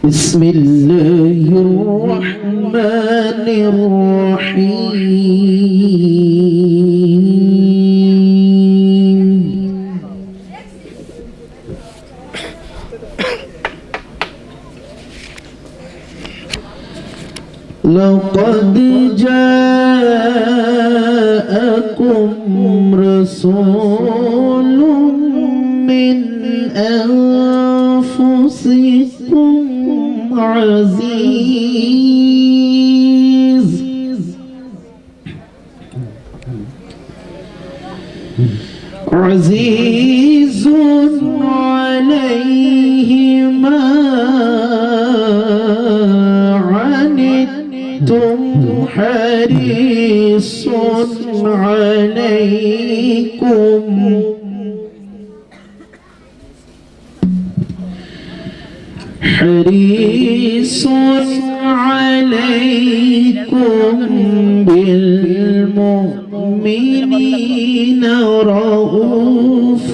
بسم الله الرحمن الرحيم لقد جاءكم رسول من أنفسكم عزيز عليه ما عنتم حريص عليكم بالمؤمنين رؤوف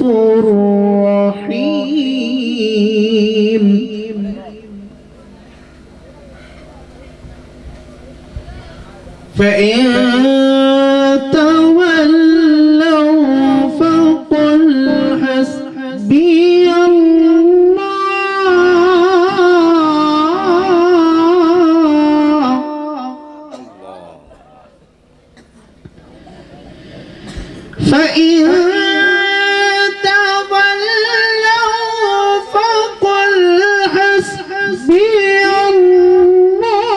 رحيم فإن تولوا فقل حسبي فإن تولوا فقل حسبي الله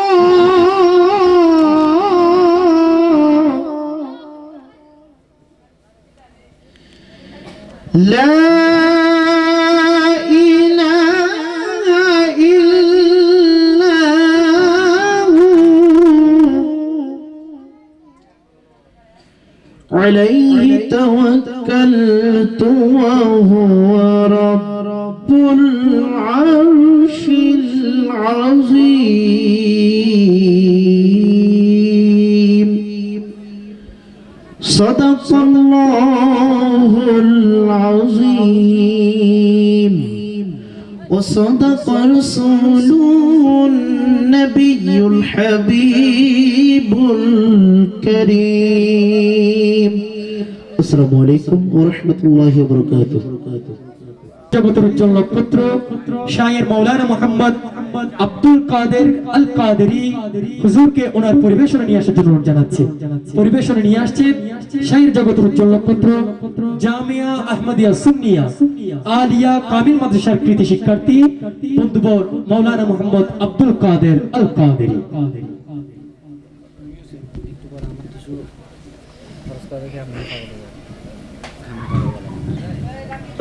لا إله إلا هو عليه توكلت وهو رب العرش العظيم صدق الله العظيم وصدق رسوله النبي الحبيب الكريم السلام عليكم ورحمة الله وبركاته জগতের উজ্জ্বল নক্ষত্র শায়ের মাওলানা মোহাম্মদ আব্দুল কাদের আল কাদেরী হুজুরকে ওনার পরিবেশনা নিয়ে আসার জন্য অনুরোধ জানাচ্ছি। পরিবেশনা নিয়ে আসছে শায়ের জগতের উজ্জ্বল নক্ষত্র জামিয়া আহমদিয়া সুন্নিয়া আলিয়া কামিল মাদ্রাসার কৃতি শিক্ষার্থী বন্ধুবর মাওলানা মোহাম্মদ আব্দুল কাদের আল কাদেরী।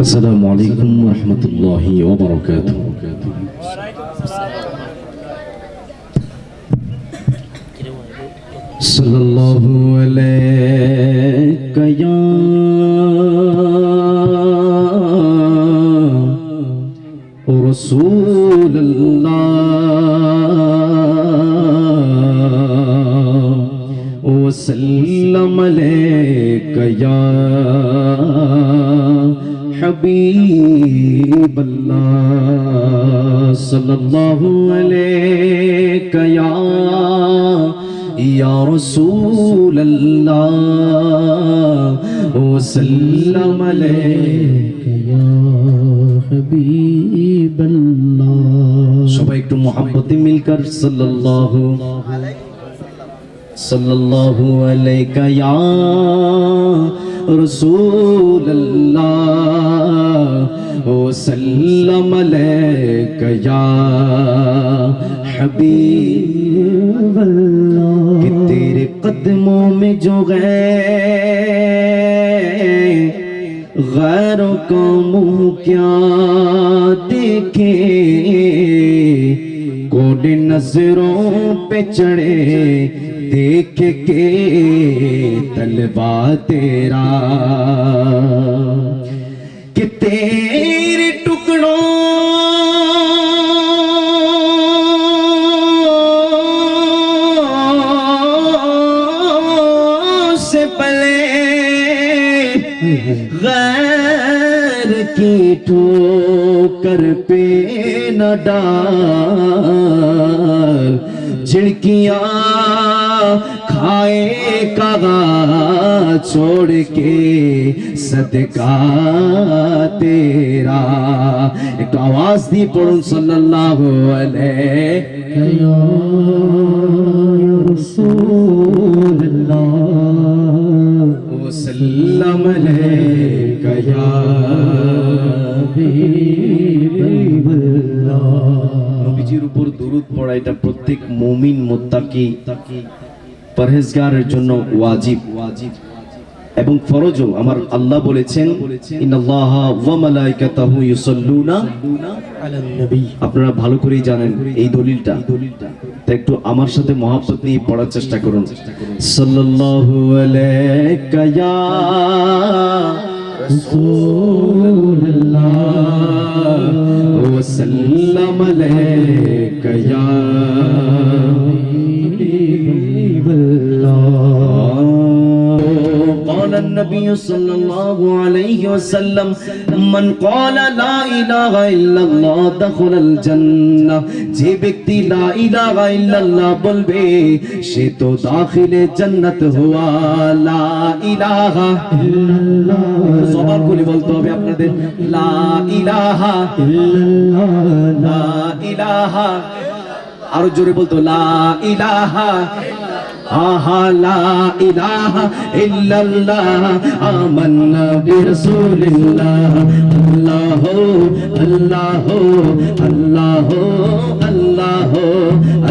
السلام عليكم ورحمة الله وبركاته صلى الله عليك يا رسول الله وسلم عليك يا حبيب الله صلى الله عليك يا رسول الله وسلم عليك يا حبيب الله সবাই একটু মোহাব্বতে মিলকর সাল্লাল্লাহু আলাইকা ইয়া رسول الله وسلم عليك يا حبيب الله کہ تیرے قدموں میں جو غیروں کا منہ کیا دیکھے کون نظروں پہ چڑھے دیکھ کے طلبا تیرا کہ تیرے ٹکڑوں سے پلے غیر पैर की ठोकर पे न डाल, झिड़कियां खाएगा छोड़ के सदका तेरा। एक आवाज दी पढ़ूं सल्लल्लाहु अलैहि वसल्लम अलैका या হাবিবাল্লাহ। নবীজির উপর দরুদ পড়া এটা প্রত্যেক মুমিন মুত্তাকি পরহেজগারের জন্য ওয়াজিব এবং ফরজও। আমার আল্লাহ বলেছেন ইন্নাল্লাহা ওয়া মালাইকাতাহু ইউসাল্লুনা আলান নবী। আপনারা ভালো করেই জানেন এই দলিলটা, তাই একটু আমার সাথে মহব্বত নিয়ে পড়ার চেষ্টা করুন। সাল্লাল্লাহু আলাইকা ইয়া রাসূলুল্লাহ ওয়া সাল্লাম আলাইকা ইয়া قال النبي صلى الله عليه وسلم من قال لا إله إلا الله دخل الجنة। যে ব্যক্তি লা ইলাহা ইল্লাল্লাহ বলবে সে তো দাখিলে জান্নাত হুয়া। লা ইলাহা ইল্লাল্লাহ সবার করে বলতে হবে আপনাদের, লা ইলাহা ইল্লাল্লাহ, লা ইলাহা। আরো জোরে বলতো লা ইলাহা আহা লা ইলাহা ইল্লাল্লাহ আমান্না বিরাসূলিল্লাহ। আল্লাহ আল্লাহ আল্লাহ আল্লাহ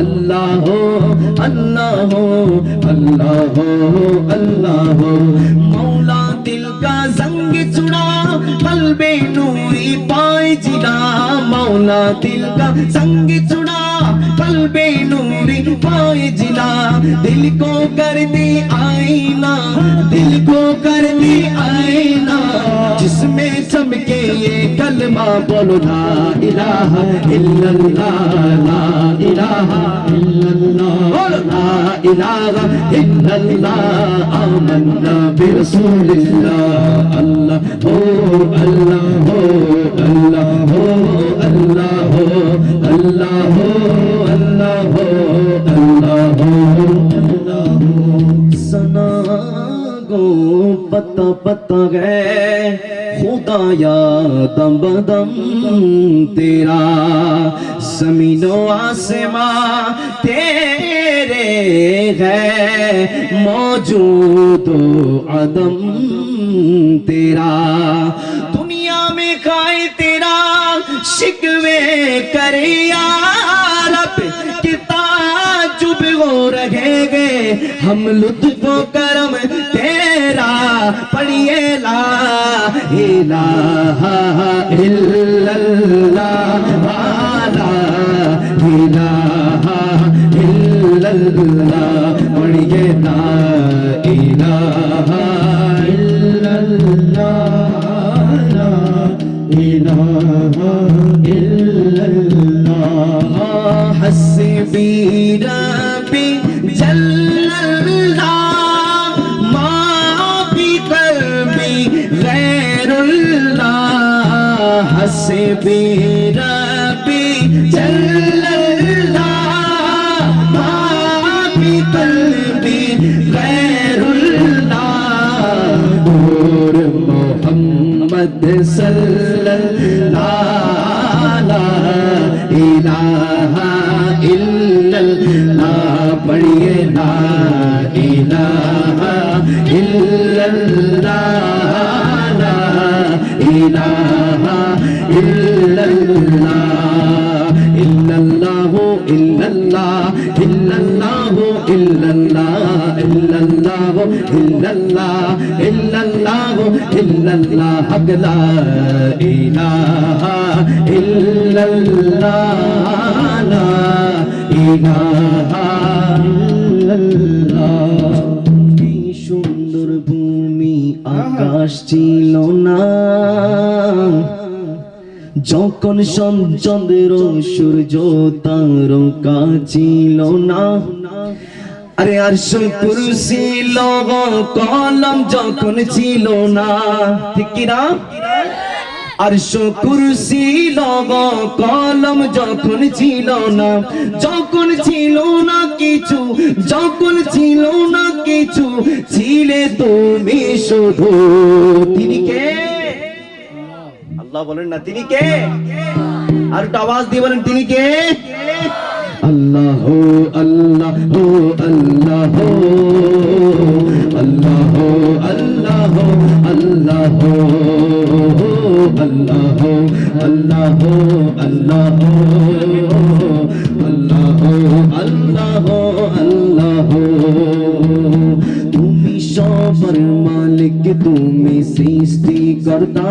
আল্লাহ আল্লাহ আল্লাহ আল্লাহ। মৌলা দিল কা জंग চুড়া কলবে নূরি পায় জিলা। মৌলা দিল কা জंग চুড়া कल्बे नूरी पाए जिला। दिल को कर दी आईना, दिल को कर दी आईना, जिसमें चमके ये कलमा बोलो ला इलाहा इल्लल्लाह। ला इलाहा इल्लल्लाह बोलो ला इलाहा इल्लल्लाह आमन्ना बिरसूलिल्लाह। अल्लाह हो अल्लाह हो अल्लाह हो अल्लाह हो अल्लाह हो अल्लाह हो अल्लाह हो अल्लाह हो। सना गो पता पता गए खुदाया दम बदम तेरा। ज़मीनो आसमां तेरे है मौजूद अदम तेरा। दुनिया में खाए तेरा शिकवे करे यार किताजुब हो रहेंगे हम लुत्फ करम तेरा। पढ़िए ला इलाहा इल्लल्लाह ला इलाहा इल्लल्लाह। पढ़िए ला इलाहा इल्लल्लाह ला इलाहा इल्लल्लाह। हस्बी रब्बी जल्लल्लाह मा फी क़ल्बी गैरुल्लाह। हस्बी रब्बी जल्लल्लाह मा फी क़ल्बी गैरुल्लाह। नूर मोहम्मद सल्लल्लाह ला इलाहा इल्लल्लाह। पढ़िए ला इलाहा इल्लल्लाह ला इलाहा इल्लल्लाह। इल्लल्लाह इल्लल्लाह इल्लल्लाह इल्लल्लाह इल्लल्लाह इल्लल्लाह इल्लल्लाह इल्लल्लाह हक ला इलाहा इल्लल्लाह ला इलाहा इल्लल्लाह। কি সুন্দর ভূমি আকাশ ছিল না যখন চন্দ্র সূর্য তারকা ছিল না। আরে আরশ কুরসি লৌহ কলম যখন ছিল না, ঠিক কি না? আরশ কুরসি লগ কলম যখন ছিল না, যখন ছিল না কিছু, যখন ছিল না কিছু, ছিলে তুমি শুধু। তিনি কে? আল্লাহ বলেন না তিনি কে? আর একটু আওয়াজ দিয়ে বলেন তিনি কে? আল্লাহ আল্লাহ আল্লাহ আল্লাহ আল্লাহ আল্লাহ আল্লাহ আল্লাহ আল্লাহ আল্লাহ আল্লাহ। তুমি সবার মালিক, তুমি সৃষ্টিকর্তা,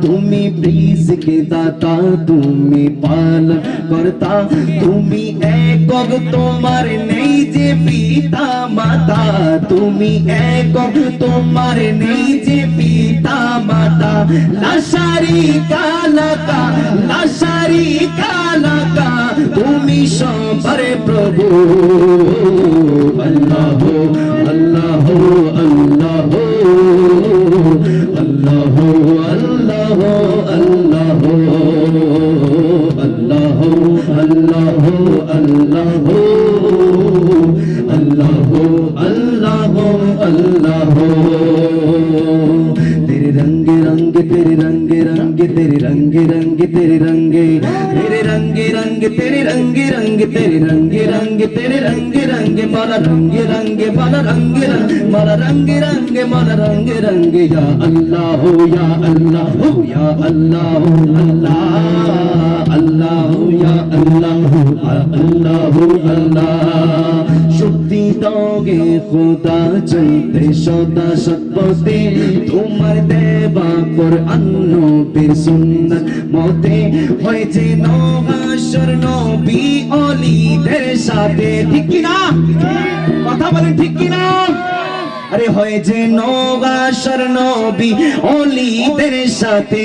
তুমি রিজিকে দাতা, তুমি পালন কর্তা, তুমি একক, তোমার নেই যে পিতা মাতা, তুমি একক, তোমার নেই যে পিতা মাতা। লা শারীকা লাকা, লা শারীকা লাকা, তুমি সবার প্রভু। আল্লাহ আল্লাহ আল্লাহ আল্লাহ আল্লাহ আল্লাহ আল্লাহ আল্লাহ আল্লাহ আল্লাহ আল্লাহ আল্লাহ। तेरे रंग रंग तेरे रंग रंग तेरे रंग रंग तेरे रंगे, तेरे रंग रंग तेरे रंग रंग तेरे रंग रंग तेरे रंग रंग माला रंग रंग माला रंग रंग माला रंग रंग माला रंग रंग। या अल्लाह हो या अल्लाह हो या अल्लाह हो अल्लाह अल्लाह हो या अल्लाह हो अल्लाह हो अल्लाह। शक्ति दोगे खुदा चलते सदा सत्पथे, তোমার দেবা কোরআন নবীর সুন্নাত মতে হয়েছে নওয়াসর নবী অলিদের সাথে। ঠিক কি না? কথা বলেন ঠিক কি না? আরে হয়েছে নওয়াসর নবী অলিদের সাথে।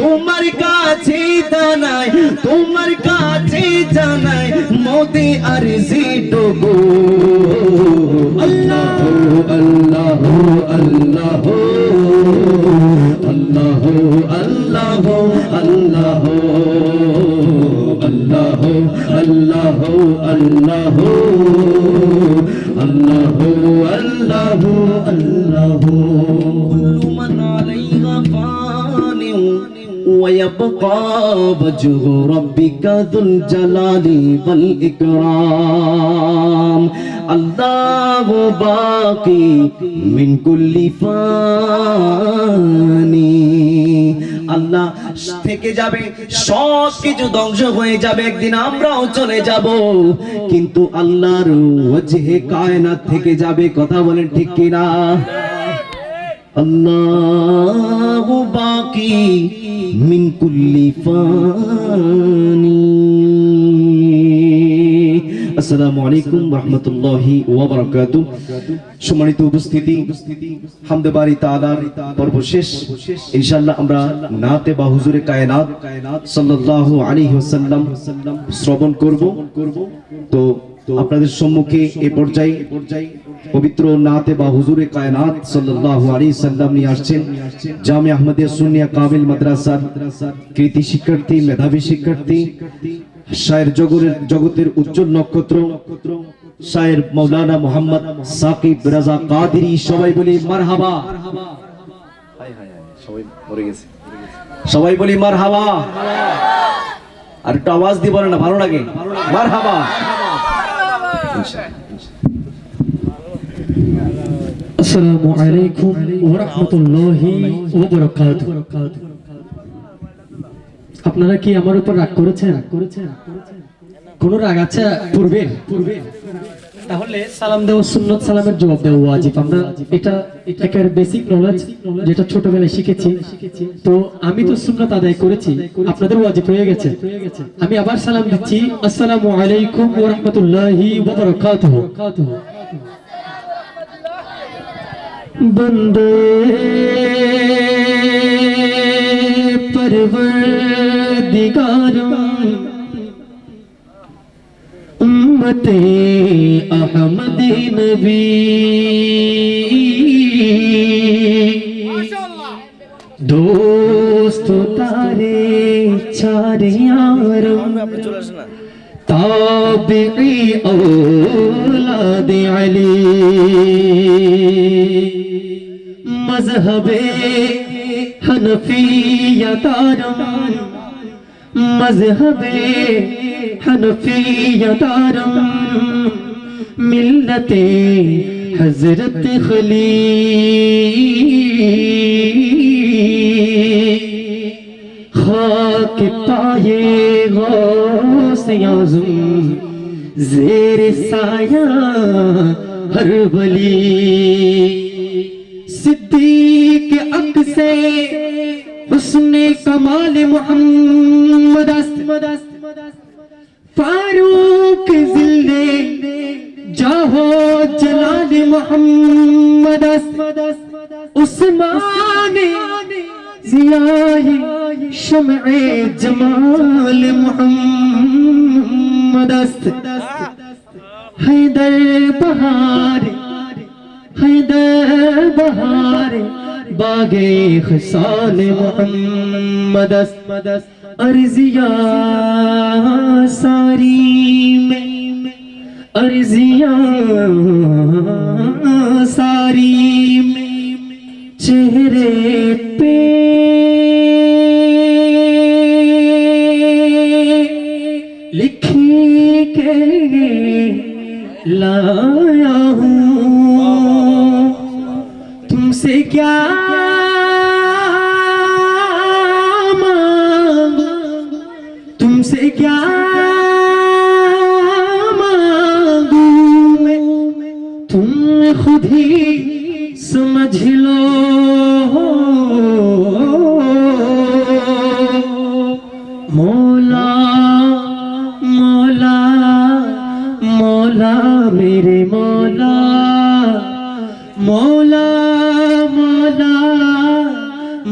তোমার কাছে জানাই, তোমার কাছে জানাই মোদে আরজি টুকু। আল্লাহ আল্লাহ আল্লাহ আল্লাহ আল্লাহ আল্লাহ আল্লাহ আল্লাহ আল্লাহ আল্লাহ আল্লাহ আল্লাহ। কুল্লু মান আলাইহা ফানিউ ويبقى وجه ربك ذو الجلال والإكرام। الله باقي من كل فاني। আল্লাহ থেকে যাবে, সব কিছু ধ্বংস হয়ে যাবে, একদিন আমরাও চলে যাব, কিন্তু আল্লাহর ওয়াজহে কায়নাত থেকে যাবে। কথা বলেন ঠিক কি না? আল্লাহু বাকি মিন কুল্লি ফানি। আসসালামু আলাইকুম ওয়া রাহমাতুল্লাহি ওয়া বারাকাতুহু। সম্মানিত উপস্থিতি, হামদে বারি তাআলার পর্ব শেষ। ইনশাআল্লাহ আমরা নাতে বা হুজুরে কায়নাত সাল্লাল্লাহু আলাইহি ওয়াসাল্লাম শ্রবণ করব। তো আপনাদের সম্মুখে এই পর্যায়ে পবিত্র নাতে বা হুজুরে কায়নাত সাল্লাল্লাহু আলাইহি সাল্লাম নিয়ে আসছেন জামিয়া আহমদিয়া সুন্নিয়া কামিল মাদ্রাসার কৃতি শিক্ষার্থী, মেধাবী শিক্ষার্থী, শায়ের জগতের উজ্জ্বল নক্ষত্র শায়ের মাওলানা মোহাম্মদ সাকিব রাজা কাদেরী। সবাই বলি মারহাবা। সবাই মরে গেছে, সবাই বলি মারহাবা। আর একটু আওয়াজ দিয়ে বলেন না, ভালো লাগে? মারহাবা। আসসালামু আলাইকুম ওয়া রাহমাতুল্লাহি ওয়া বারাকাতুহু। আপনারা কি আমার উপর রাগ করেছেন? কোন রাগ আছে পূর্বে? তাহলে সালাম দেওয়া সুন্নাত, সালামের জবাব দেওয়া ওয়াজিব। আমরা এটা একের বেসিক নলেজ যেটা ছোটবেলায় শিখেছি। তো আমি তো সুন্নাত আদায় করেছি, আপনাদের ওয়াজিব হয়ে গেছে। আমি আবার সালাম দিচ্ছি, আসসালামু আলাইকুম ওয়া রাহমাতুল্লাহি ওয়া বারাকাতুহু। বন্দে परवरदिगार उम्मते अहमदी नबी दोस्तों सारे चार यारों ताबिई औलाद अली मज़हबे हनफिया तारम मज़हबे हनफिया तारम मिल्लते हज़रत खलील खाक पाये गौसे आज़म ज़ेर साया हर वली सिद्दीक अक्से हुस्ने कमाल मोहम्मद फारूक जिल्दे जाहो जलाल मोहम्मद उस्मान जियाए शम्ए जमाल मोहम्मद हैदर बहार बागे खसाल मोहम्मद अर्जिया सारी में अर्जिया सारी में चेहरे पे लिखी के लाया हूँ तुमसे क्या मांगू तुमसे क्या मांगू मैं तुम खुद ही समझ लो मौला मौला मौला मेरे मौला मौला मौला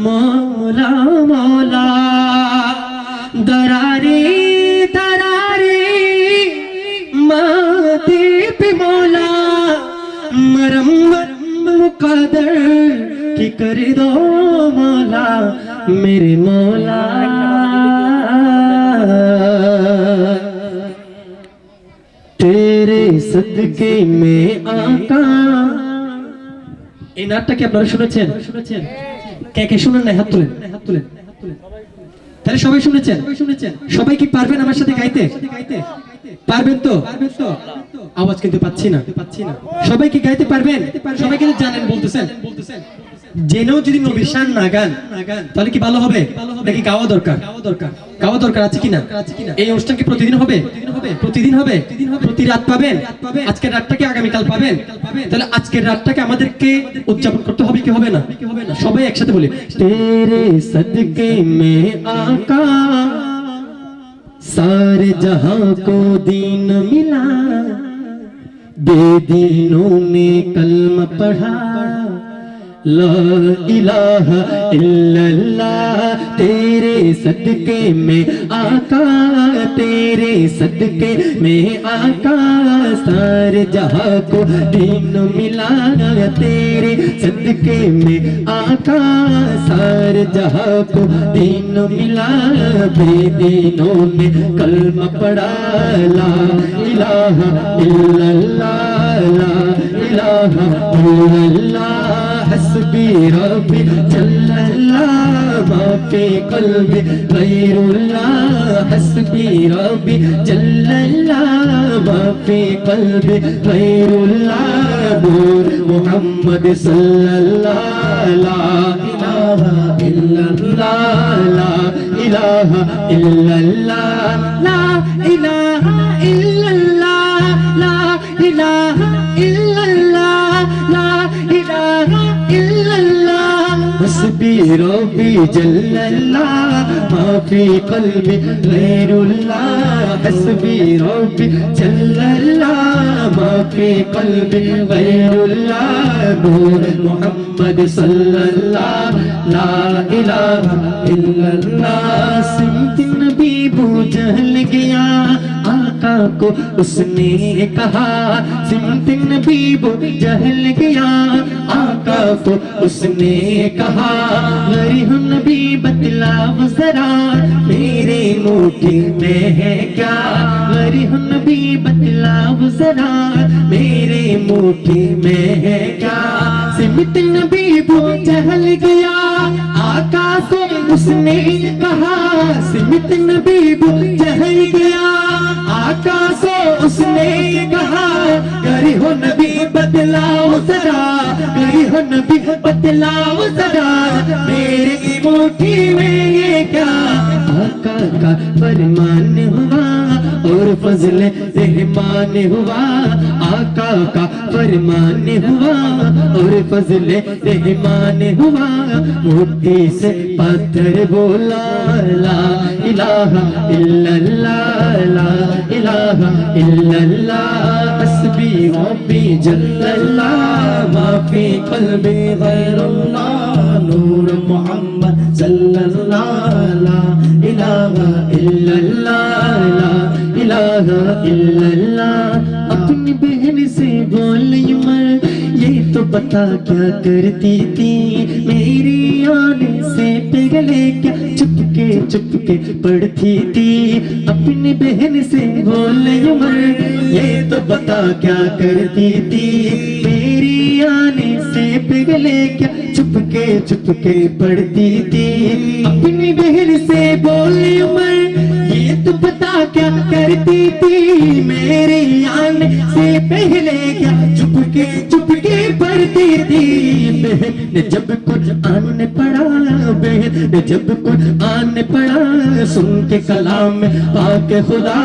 मौला मौला दरारे दरारे माथे पे मौला मरम्मत मुकद्दर की कर दो मौला मेरे मौला तेरे सदके में आका এই নাটটা কি আপনারা শুনেছেন কে কে শুনেন না হাত তুলেন তাহলে সবাই শুনেছেন সবাই কি পারবেন আমার সাথে গাইতে পারবেন তো আওয়াজ কিন্তু পাচ্ছি না সবাই কি গাইতে পারবেন সবাই কিন্তু জানেন বলতেছেন জেনেও যদি নবীর শান না গান তাহলে কি ভালো হবে নাকি গাওয়া দরকার আছে কিনা এই অনুষ্ঠান কি প্রতিদিন হবে প্রতি রাত পাবেন আজকের রাতটাকে আগামীকাল পাবেন তাহলে আজকের রাতটাকে আমাদেরকে উদযাপন করতে হবে কি হবে না সবাই একসাথে বলি তেরে সদকে মে আকা सारे जहां को दीन मिला बेदीनों ने कलमा पढ़ा ला इलाहा इल्लल्लाह तेरे सदके में आका तेरे सदके में आका सारे जहां को दीन मिला तेरे सदके में आका सारे जहां को दीन मिला बेदीनों ने कलमा पढ़ा ला इलाहा इल्लल्लाह ला इलाहा इल्लल्लाह हस्बी रब्बी जल्लल्लाह मा फी क़ल्बी गैरुल्लाह हस्बी रब्बी जल्लल्लाह मा फी क़ल्बी गैरुल्लाह नूर मुहम्मद सल्लल्लाह ला इलाहा इल्लल्लाह ला इलाहा इल्लल्लाह ला इलाहा इल्लल्लाह ला इलाहा इल्लल्लाह ला इलाहा इल्लल्लाह हस्बी रब्बी जल्लल्लाह मा फी क़ल्बी गैरुल्लाह हस्बी रब्बी जल्लल्लाह मा फी क़ल्बी गैरुल्लाह नूर मुहम्मद सल्लल्लाह ला इलाहा इल्लल्लाह सिमत नबी बूझ गया आका को उसने कहा सिमत नबी वो जहल गया आका को उसने कहा गरी हूँ नबी बतलाओ जरा मेरे मुट्ठी में है क्या गरी हूँ नबी बतलाओ जरा मेरे मुट्ठी में है क्या सिमत नबी वो जहल गया आका को उसने कहा सिमत नबी वो जहल गया आका को उसने कहा गरी हो नबी बतलाओ जरा गरी हो नबी बतलाओ जरा मेरी मुट्ठी में ये क्या आका का फरमान हुआ और फजल रहमान हुआ आका का फरमान हुआ और फजल रहमान हुआ मुट्ठी से पत्थर बोला ला इलाहा इल्लल्लाह ला इलाहा इल्लल्लाह हस्बी रब्बी जल्लल्लाह मा फी क़ल्बी गैरुल्लाह नूर मोहम्मद सल्लल्लाह ला इलाहा इल्लल्लाह ला इलाहा इल्लल्लाह अपनी बहन से बोल उमर ये तो बता क्या करती थी मेरी आने से पहले क्या चुपके पढ़ती थी अपनी बहन से बोल उमर ये तो बता क्या करती थी मेरी आने से पहले क्या चुपके पढ़ती थी अपनी बहन से बोल उमर ये तो बता क्या करती थी मेरी आने से पहले क्या चुपके पढ़ती थी बहन ने जब कुरान पढ़ा बहन ने जब कुरान पढ़ा सुन के कलाम पाक खुदा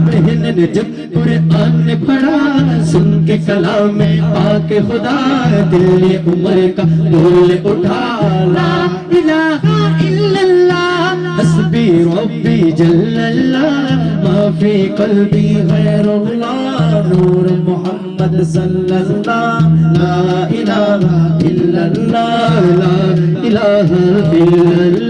बहन ने जब कुरान पढ़ा सुन के कलाम पाक खुदा दिल उमर का बोल उठा ला इलाहा इल्लल्लाह हस्बी रब्बी जल्लल्लाह मा फी क़ल्बी गैरुल्लाह नूर मोहम्मद सल्लल्लाह ला इलाहा इल्लल्लाह ला इलाहा इल्लल्लाह